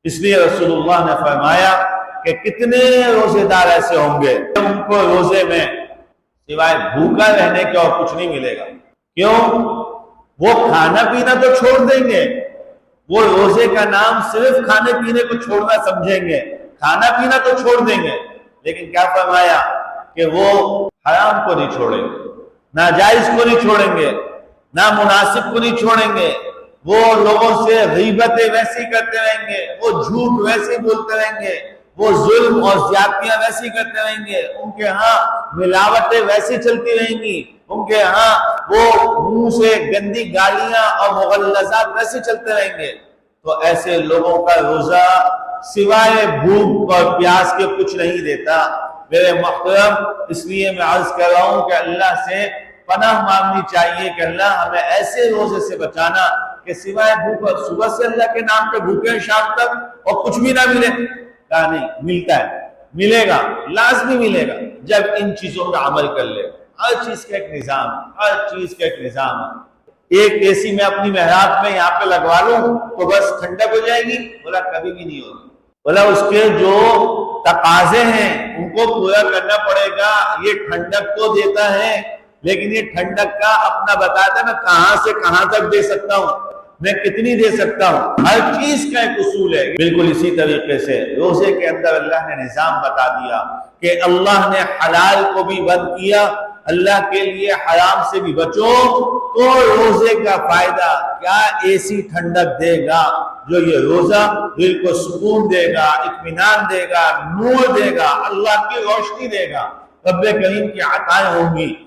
اس لیے رسول اللہ نے فرمایا کہ کتنے روزے دار ایسے ہوں گے ان کو روزے میں سوائے بھوکا رہنے کے اور کچھ نہیں ملے گا۔ کیوں؟ وہ کھانا پینا تو چھوڑ دیں گے، وہ روزے کا نام صرف کھانے پینے کو چھوڑنا سمجھیں گے، کھانا پینا تو چھوڑ دیں گے، لیکن کیا فرمایا کہ وہ حرام کو نہیں چھوڑیں گے، ناجائز کو نہیں چھوڑیں گے، نامناسب کو نہیں چھوڑیں گے، وہ لوگوں سے غیبتیں ویسی کرتے رہیں گے، وہ جھوٹ ویسے بولتے رہیں گے، وہ ظلم اور زیادتیاں ویسی کرتے رہیں گے، ان کے ہاں ملاوٹیں ویسی چلتی رہیں گی، ان کے ہاں وہ منہ سے گندی گالیاں اور مغلظات ویسے چلتے رہیں گے۔ تو ایسے لوگوں کا روزہ سوائے بھوک اور پیاس کے کچھ نہیں دیتا۔ میرے محترم، اس لیے میں عرض کر رہا ہوں کہ اللہ سے پناہ مانگنی چاہیے کہ اللہ ہمیں ایسے روزے سے بچانا کہ سوائے بھوک اور صبح سے اللہ کے نام پہ بھوکے شام تک اور کچھ بھی نہ ملے۔ کہا نہیں، ملتا ہے، ملے گا، لازمی ملے گا جب ان چیزوں پہ عمل کر لے۔ ہر چیز کا ایک نظام، ہر چیز کا ایک نظام ہے۔ ایک اے سی میں اپنی محراب میں یہاں پہ لگوا لوں تو بس ٹھنڈک ہو جائے گی؟ بولا کبھی بھی نہیں ہوگی۔ بولا اس کے جو تقاضے ہیں ان کو پورا کرنا پڑے گا۔ یہ ٹھنڈک تو دیتا ہے لیکن یہ ٹھنڈک کا اپنا بتاتا ہے میں کہاں سے کہاں تک دے سکتا ہوں، میں کتنی دے سکتا ہوں۔ ہر چیز کا ایک اصول ہے۔ بالکل اسی طریقے سے روزے کے اندر اللہ نے نظام بتا دیا کہ اللہ نے حلال کو بھی بند کیا، اللہ کے لیے حرام سے بھی بچو۔ تو روزے کا فائدہ کیا؟ ایسی ٹھنڈک دے گا جو یہ روزہ دل کو سکون دے گا، اطمینان دے گا، نور دے گا، اللہ کی روشنی دے گا، رب کریم کی عطائیں ہوں گی۔